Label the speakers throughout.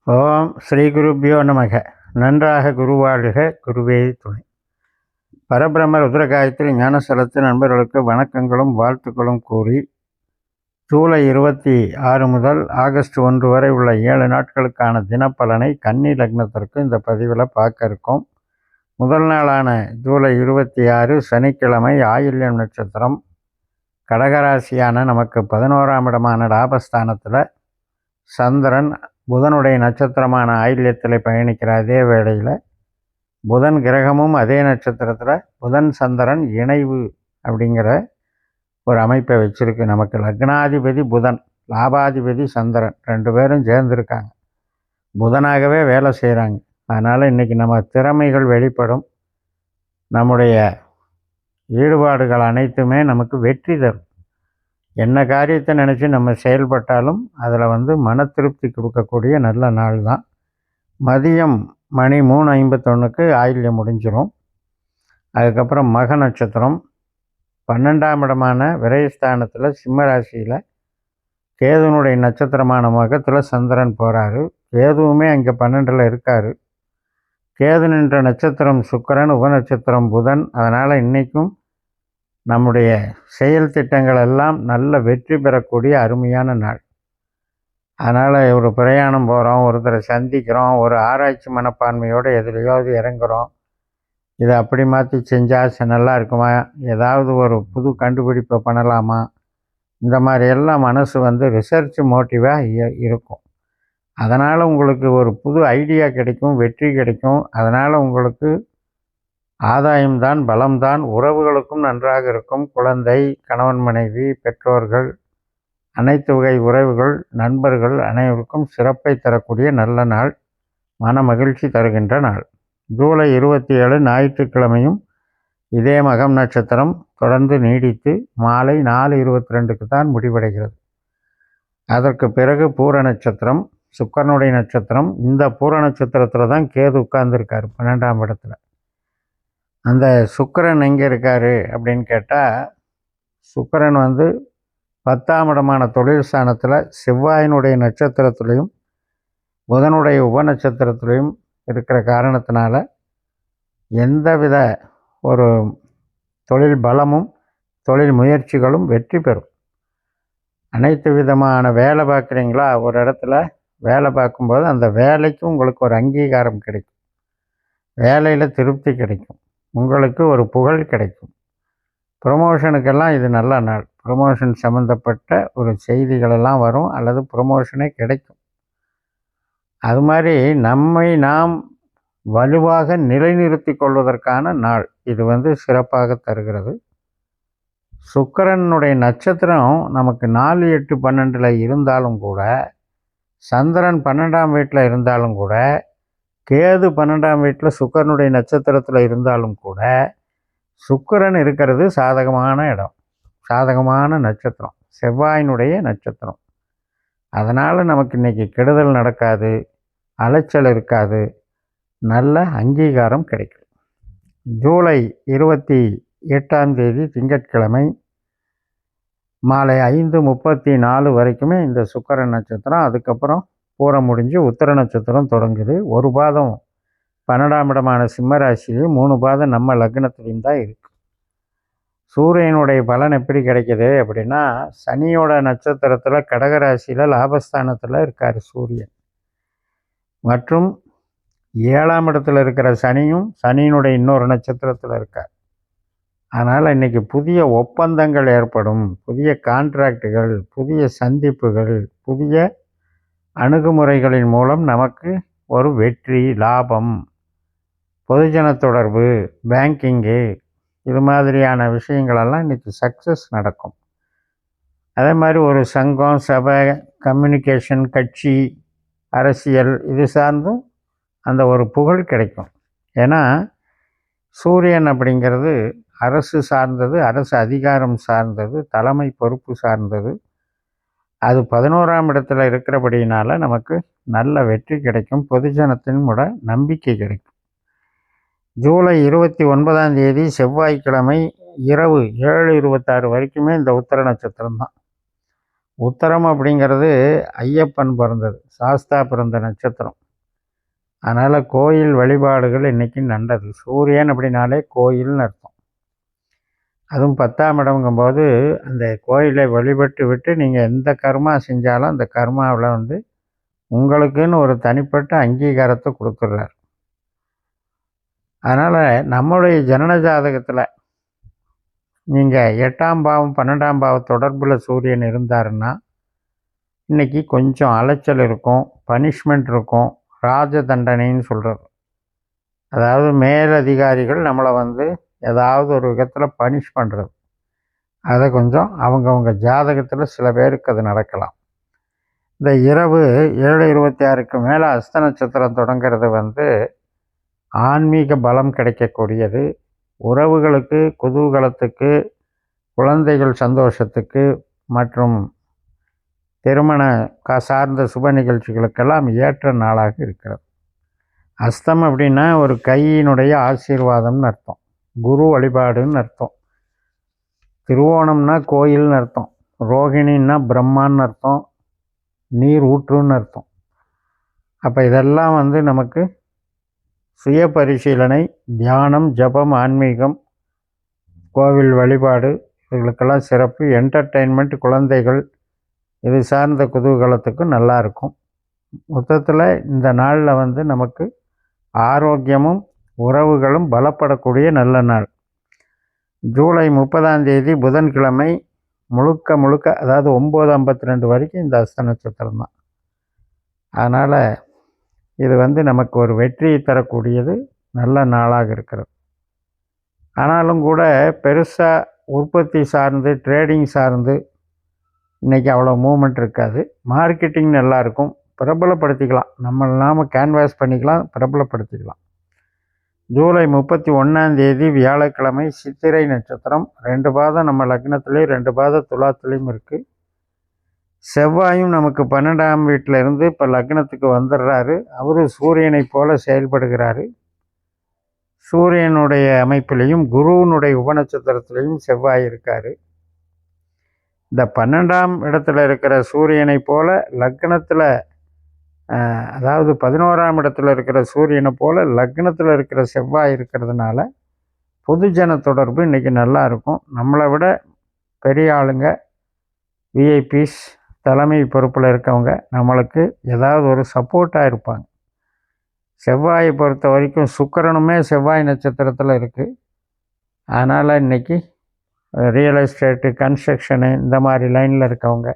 Speaker 1: ஓம் ஸ்ரீ குருப்பியோ நமக. நன்றாக குருவாழ்க, குருவே துணை. பரபிரம்ம ருத்ரகாயத்ரி ஞானஸ்தலத்து நண்பர்களுக்கு வணக்கங்களும் வாழ்த்துக்களும் கூறி, ஜூலை 26 முதல் ஆகஸ்ட் 1 வரை உள்ள 7 நாட்களுக்கான தினப்பலனை கன்னி லக்னத்திற்கு இந்த பதிவில் பார்க்க இருக்கோம். முதல் நாளான ஜூலை 26 சனிக்கிழமை ஆயில்யம் நட்சத்திரம், கடகராசியான நமக்கு 11ஆம் இடமான லாபஸ்தானத்தில் சந்திரன் புதனுடைய நட்சத்திரமான ஆயில்யத்தில் பயணிக்கிற அதே வேளையில் புதன் கிரகமும் அதே நட்சத்திரத்தில் புதன் சந்திரன் இணைவு அப்படிங்கிற ஒரு அமைப்பை வச்சுருக்கு. நமக்கு லக்னாதிபதி புதன், லாபாதிபதி சந்திரன், 2 பேரும் சேர்ந்துருக்காங்க, புதனாகவே வேலை செய்கிறாங்க. அதனால் இன்றைக்கி நம்ம திறமைகள் வெளிப்படும், நம்முடைய ஈடுபாடுகள் அனைத்துமே நமக்கு வெற்றி தரும். என்ன காரியத்தை நினச்சி நம்ம செயல்பட்டாலும் அதில் மன திருப்தி கொடுக்கக்கூடிய நல்ல நாள் தான். மதியம் மணி 3:51 ஆயில்யம் முடிஞ்சிடும். அதுக்கப்புறம் மக நட்சத்திரம் 12ஆம் இடமான விரயஸ்தானத்தில் சிம்ம ராசியில் கேதுனுடைய நட்சத்திரமான மகத்தில் சந்திரன் போகிறாரு. கேதுவுமே அங்கே 12ல் இருக்கார். கேது நின்ற நட்சத்திரம் சுக்கிரன், உபநட்சத்திரம் புதன். அதனால் இன்றைக்கும் நம்முடைய செயல் திட்டங்கள் எல்லாம் நல்ல வெற்றி பெறக்கூடிய அருமையான நாள். அதனால் ஒரு பிரயாணம் போகிறோம், ஒருத்தரை சந்திக்கிறோம், ஒரு ஆராய்ச்சி மனப்பான்மையோடு எதுலையாவது இறங்குறோம், இதை அப்படி மாற்றி செஞ்சால் நல்லா இருக்குமா, ஏதாவது ஒரு புது கண்டுபிடிப்பை பண்ணலாமா, இந்த மாதிரி எல்லாம் மனசு ரிசர்ச் மோட்டிவாக இருக்கும். அதனால் உங்களுக்கு ஒரு புது ஐடியா கிடைக்கும், வெற்றி கிடைக்கும். அதனால் உங்களுக்கு ஆதாயம்தான், பலம்தான். உறவுகளுக்கும் நன்றாக இருக்கும். குழந்தை, கணவன் மனைவி, பெற்றோர்கள், அனைத்து வகை உறவுகள், நண்பர்கள் அனைவருக்கும் சிறப்பை தரக்கூடிய நல்ல நாள், மன மகிழ்ச்சி தருகின்ற நாள். ஜூலை 27 ஞாயிற்றுக்கிழமையும் இதே மகம் நட்சத்திரம் தொடர்ந்து நீடித்து மாலை 4:22 தான் முடிவடைகிறது. அதற்கு பிறகு பூர நட்சத்திரம், சுக்கிரனுடைய நட்சத்திரம். இந்த பூர நட்சத்திரத்தில் தான் கேது உட்கார்ந்துருக்கார் 12ஆம் இடத்துல. அந்த சுக்கிரன் எங்கே இருக்கார் அப்படின்னு கேட்டால், சுக்கிரன் 10ஆம் இடமான தொழில் ஸ்தானத்தில் செவ்வாயினுடைய நட்சத்திரத்துலேயும் புதனுடைய உபநட்சத்திரத்துலேயும் இருக்கிற காரணத்தினால எந்தவித ஒரு தொழில் பலமும் தொழில் முயற்சிகளும் வெற்றி பெறும். அனைத்து விதமான வேலை பார்க்குறீங்களா, ஒரு இடத்துல வேலை பார்க்கும்போது அந்த வேலைக்கு உங்களுக்கு ஒரு அங்கீகாரம் கிடைக்கும், வேலையில் திருப்தி கிடைக்கும், உங்களுக்கு ஒரு புகழ் கிடைக்கும். ப்ரொமோஷனுக்கெல்லாம் இது நல்ல நாள். ப்ரொமோஷன் சம்மந்தப்பட்ட ஒரு செய்திகளெல்லாம் வரும், அல்லது ப்ரொமோஷனே கிடைக்கும். அது மாதிரி நம்மை நாம் வலுவாக நிலைநிறுத்தி கொள்வதற்கான நாள் இது சிறப்பாக தருகிறது. சுக்கிரனுடைய நட்சத்திரம் நமக்கு 4, 8, 12ல் இருந்தாலும் கூட, சந்திரன் 12ஆம் வீட்டில் இருந்தாலும் கூட, கேது 12ஆம் வீட்டில் சுக்கிரனுடைய நட்சத்திரத்தில் இருந்தாலும் கூட, சுக்கிரன் இருக்கிறது சாதகமான இடம், சாதகமான நட்சத்திரம், செவ்வாயினுடைய நட்சத்திரம். அதனால் நமக்கு இன்றைக்கி கெடுதல் நடக்காது, அலைச்சல் இருக்காது, நல்ல அங்கீகாரம் கிடைக்கும். ஜூலை 28ஆம் தேதி திங்கட்கிழமை மாலை 5:34 வரைக்குமே இந்த சுக்கிரன் நட்சத்திரம். அதுக்கப்புறம் பூரம் முடிஞ்சு உத்திர நட்சத்திரம் தொடங்குது. ஒரு பாதம் 12ஆம் இடமான சிம்ம ராசியிலையும் 3 பாதம் நம்ம லக்னத்துலேயும் தான் இருக்குது. சூரியனுடைய பலன் எப்படி கிடைக்கிது அப்படின்னா, சனியோட நட்சத்திரத்தில் கடகராசியில் லாபஸ்தானத்தில் இருக்கார் சூரியன். மற்றும் 7ஆம் இடத்துல இருக்கிற சனியும் சனியினுடைய இன்னொரு நட்சத்திரத்தில் இருக்கார். அதனால் இன்றைக்கி புதிய ஒப்பந்தங்கள் ஏற்படும், புதிய கான்ட்ராக்டுகள், புதிய சந்திப்புகள், புதிய அணுகுமுறைகளின் மூலம் நமக்கு ஒரு வெற்றி, லாபம், பொதுஜன தொடர்பு, பேங்கிங்கு, இது மாதிரியான விஷயங்களெல்லாம் இன்றைக்கி சக்ஸஸ் நடக்கும். அதே மாதிரி ஒரு சங்கம், சபை, கம்யூனிகேஷன், கட்சி, அரசியல், இது சார்ந்தும் அந்த ஒரு புகழ் கிடைக்கும். ஏன்னா சூரியன் அப்படிங்கிறது அரசு சார்ந்தது, அரசு அதிகாரம் சார்ந்தது, தலைமை பொறுப்பு சார்ந்தது. அது 11ஆம் இடத்துல இருக்கிறபடியினால நமக்கு நல்ல வெற்றி கிடைக்கும், பொதுஜனத்தின் நம்பிக்கை கிடைக்கும். ஜூலை 29ஆம் தேதி செவ்வாய்க்கிழமை இரவு 7:26 வரைக்குமே இந்த உத்திர நட்சத்திரம் தான். உத்தரம் அப்படிங்கிறது ஐயப்பன் பிறந்தது, சாஸ்தா பிறந்த நட்சத்திரம். அதனால் கோயில் வழிபாடுகள் இன்றைக்கி நல்லது. சூரியன் அப்படின்னாலே கோயில்னு அர்த்தம். அதுவும் 10ஆம் இடங்கும்போது அந்த கோயிலை வழிபட்டு விட்டு நீங்கள் எந்த கர்மா செஞ்சாலும் அந்த கர்மாவில் வந்து உங்களுக்குன்னு ஒரு தனிப்பட்ட அங்கீகாரத்தை கொடுத்துட்றார். அதனால் நம்முடைய ஜனன ஜாதகத்தில் நீங்கள் 8ஆம் பாவம் 12ஆம் பாவ தொடர்பில் சூரியன் இருந்தாருன்னா இன்றைக்கி கொஞ்சம் அலைச்சல் இருக்கும், பனிஷ்மெண்ட் இருக்கும், ராஜ தண்டனைன்னு சொல்கிறது. அதாவது மேலதிகாரிகள் நம்மளை வந்து ஏதாவது ஒரு விதத்தில் பனிஷ் பண்ணுறது. அதை கொஞ்சம் அவங்கவுங்க ஜாதகத்தில் சில பேருக்கு அது நடக்கலாம். இந்த இரவு 7:26க்கு மேலே அஸ்த நட்சத்திரம் தொடங்கிறது வந்து ஆன்மீக பலம் கிடைக்கக்கூடியது. உறவுகளுக்கு, குதூகலத்துக்கு, குழந்தைகள் சந்தோஷத்துக்கு மற்றும் திருமண சார்ந்த சுப நிகழ்ச்சிகளுக்கெல்லாம் ஏற்ற நாளாக இருக்கிறது. அஸ்தம் அப்படின்னா ஒரு கையினுடைய ஆசீர்வாதம்னு அர்த்தம், குரு வழிபாடுன்னு அர்த்தம். திருவோணம்னா கோயில்னு அர்த்தம், ரோகிணின்னா பிரம்மான்னு அர்த்தம், நீர் ஊற்றுன்னு அர்த்தம். அப்போ இதெல்லாம் வந்து நமக்கு சுய பரிசீலனை, தியானம், ஜபம், ஆன்மீகம், கோவில் வழிபாடு இதுகளுக்கெல்லாம் சிறப்பு. என்டர்டெயின்மெண்ட், குழந்தைகள் இது சார்ந்த குதூகலத்துக்கு நல்லாயிருக்கும். மொத்தத்தில் இந்த நாளில் வந்து நமக்கு ஆரோக்கியமும் உறவுகளும் பலப்படக்கூடிய நல்ல நாள். ஜூலை 30ஆம் தேதி புதன்கிழமை முழுக்க அதாவது 9:52 வரைக்கும் இந்த அஸ்த நட்சத்திரம் தான். அதனால் இது வந்து நமக்கு ஒரு வெற்றியை தரக்கூடியது, நல்ல நாளாக இருக்கிறது. ஆனாலும் கூட பெருசாக உற்பத்தி சார்ந்து, ட்ரேடிங் சார்ந்து இன்றைக்கி அவ்வளோ மூவ்மெண்ட் இருக்காது. மார்க்கெட்டிங் நல்லாயிருக்கும், பிரபலப்படுத்திக்கலாம், நாம் கேன்வாஸ் பண்ணிக்கலாம், பிரபலப்படுத்திக்கலாம். ஜூலை 31ஆம் தேதி வியாழக்கிழமை சித்திரை நட்சத்திரம். 2 பாதம் நம்ம லக்னத்துலேயும் 2 பாதம் துலாத்துலேயும் இருக்குது. செவ்வாயும் நமக்கு 12ஆம் வீட்டில் இருந்து இப்போ லக்னத்துக்கு வந்துடுறாரு. அவரு சூரியனை போல செயல்படுகிறாரு. சூரியனுடைய அமைப்பிலையும் குருவினுடைய உபநட்சத்திரத்திலையும் செவ்வாய் இருக்கார். இந்த 12ஆம் இடத்துல இருக்கிற சூரியனை போல லக்னத்தில், அதாவது 11ஆம் இடத்துல இருக்கிற சூரியனை போல லக்னத்தில் இருக்கிற செவ்வாய் இருக்கிறதுனால பொதுஜன தொடர்பு இன்றைக்கி நல்லா இருக்கும். நம்மளை விட பெரிய ஆளுங்க, விஐபிஸ், தலைமை பொறுப்பில் இருக்கவங்க நம்மளுக்கு ஏதாவது ஒரு சப்போர்ட்டாக இருப்பாங்க. செவ்வாயை பொறுத்த வரைக்கும் சுக்கிரனுமே செவ்வாய் நட்சத்திரத்தில் இருக்குது. அதனால் இன்றைக்கி ரியல் எஸ்டேட்டு, கன்ஸ்ட்ரக்ஷனு இந்த மாதிரி லைனில் இருக்கவங்க,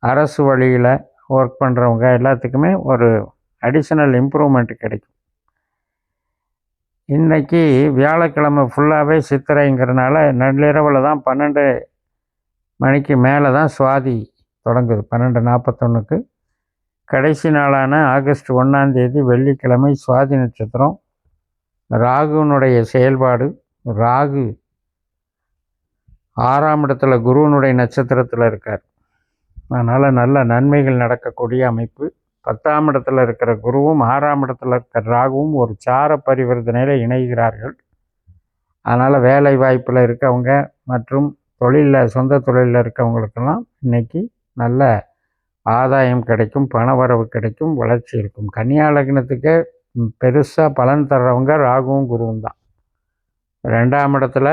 Speaker 1: அரசு வழியில் ஒர்க் பண்ணுறவங்க எல்லாத்துக்குமே ஒரு அடிஷ்னல் இம்ப்ரூவ்மெண்ட் கிடைக்கும். இன்றைக்கி வியாழக்கிழமை ஃபுல்லாகவே சித்திரைங்கிறனால நள்ளிரவில் தான் 12 மணிக்கு மேலே தான் சுவாதி தொடங்குது. 12:41க்கு. கடைசி நாளான ஆகஸ்ட் 1ஆம் தேதி வெள்ளிக்கிழமை சுவாதி நட்சத்திரம். ராகுனுடைய செயல்பாடு. ராகு 6ஆம் இடத்துல குருவனுடைய நட்சத்திரத்தில் இருக்கார். அதனால் நல்ல நன்மைகள் நடக்கக்கூடிய அமைப்பு. 10ஆம் இடத்துல இருக்கிற குருவும் 6ஆம் இடத்துல இருக்கிற ராகுவும் ஒரு சார பரிவர்த்தனையில் இணைகிறார்கள். அதனால் வேலை வாய்ப்பில் இருக்கவங்க மற்றும் தொழிலில், சொந்த தொழிலில் இருக்கவங்களுக்கெல்லாம் இன்றைக்கி நல்ல ஆதாயம் கிடைக்கும், பணவரவு கிடைக்கும், வளர்ச்சி இருக்கும். கன்னியா லக்னத்துக்கே பெருசாக பலன் தர்றவங்க ராகுவும் குருவும் தான். 2ஆம் இடத்துல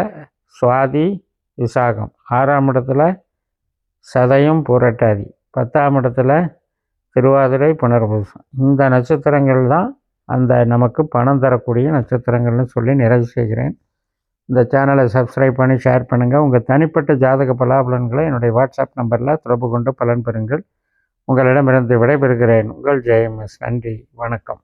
Speaker 1: சுவாதி விசாகம், 6ஆம் இடத்துல சதயம் புரட்டாதி, 10ஆம் இடத்துல திருவாதிரை புனர்பூசம். இந்த நட்சத்திரங்கள் தான் அந்த நமக்கு பணம் தரக்கூடிய நட்சத்திரங்கள்னு சொல்லி நிறைவு செய்கிறேன். இந்த சேனலை சப்ஸ்கிரைப் பண்ணி ஷேர் பண்ணுங்கள். உங்கள் தனிப்பட்ட ஜாதக பலாபலன்களை என்னுடைய வாட்ஸ்அப் நம்பரில் தொடர்பு கொண்டு பலன் பெறுங்கள். உங்களிடமிருந்து விடைபெறுகிறேன். உங்கள் ஜெயம்எஸ். நன்றி, வணக்கம்.